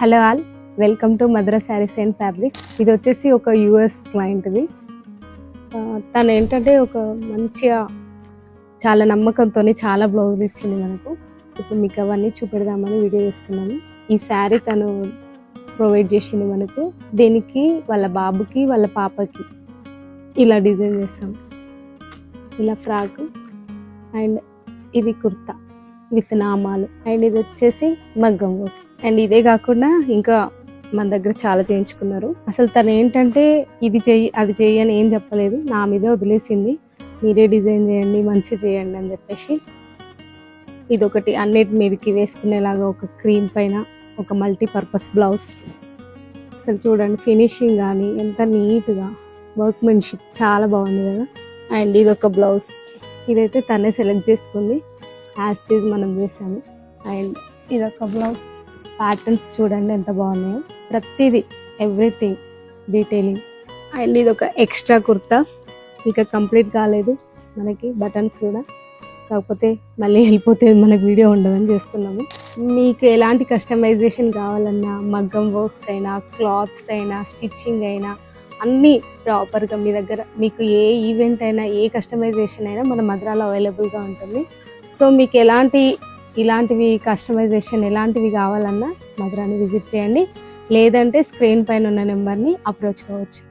Hello all, welcome to Madhura Sarees and fabrics. ఇది వచ్చేసి ఒక యూఎస్ క్లయింట్ది. తను ఏంటంటే ఒక మంచిగా చాలా నమ్మకంతో చాలా బ్లౌజ్ ఇచ్చింది మనకు. ఇప్పుడు మీకు అవన్నీ చూపెడదామని వీడియో చేస్తున్నాము. ఈ శారీ తను ప్రొవైడ్ చేసింది మనకు. దీనికి వాళ్ళ బాబుకి వాళ్ళ పాపకి ఇలా డిజైన్ చేస్తాం. ఇలా ఫ్రాక్ అండ్ ఇది కుర్తా విత్ నామాలు అండ్ ఇది వచ్చేసి మగ్గం వర్క్. అండ్ ఇదే కాకుండా ఇంకా మన దగ్గర చాలా చేయించుకున్నారు. అసలు తను ఏంటంటే ఇది చెయ్యి అది చెయ్యి అని ఏం చెప్పలేదు, నా మీదే వదిలేసింది. మీరే డిజైన్ చేయండి, మంచిగా చేయండి అని చెప్పేసి. ఇది ఒకటి అన్నిటి మీదకి వేసుకునేలాగా ఒక క్రీమ్ పైన ఒక మల్టీపర్పస్ బ్లౌజ్. అసలు చూడండి ఫినిషింగ్ కానీ ఎంత నీట్గా, వర్క్మెన్షిప్ చాలా బాగుంది కదా. అండ్ ఇది ఒక బ్లౌజ్, ఇదైతే తనే సెలెక్ట్ చేసుకుంది, యాజ్ టీజ్ మనం చేసాము. అండ్ ఇదొక బ్లౌజ్, ప్యాటర్న్స్ చూడండి ఎంత బాగున్నాయో, ప్రతిదీ ఎవ్రీథింగ్ డీటెయిలింగ్. అండ్ ఇది ఒక ఎక్స్ట్రా కుర్తా, ఇంకా కంప్లీట్ కాలేదు మనకి, బటన్స్ కూడా, కాకపోతే మళ్ళీ వెళ్ళిపోతే మనకు వీడియో ఉండదని చేస్తున్నాము. మీకు ఎలాంటి కస్టమైజేషన్ కావాలన్నా, మగ్గం వర్క్స్ అయినా, క్లాత్స్ అయినా, స్టిచ్చింగ్ అయినా అన్నీ ప్రాపర్గా మీ దగ్గర, మీకు ఏ ఈవెంట్ అయినా, ఏ కస్టమైజేషన్ అయినా మన మధురాలో అవైలబుల్గా ఉంటుంది. సో మీకు ఇలాంటివి కస్టమైజేషన్ ఎలాంటివి కావాలన్నా మధురాని విజిట్ చేయండి, లేదంటే స్క్రీన్ పైన ఉన్న నెంబర్ని అప్రోచ్ కావచ్చు.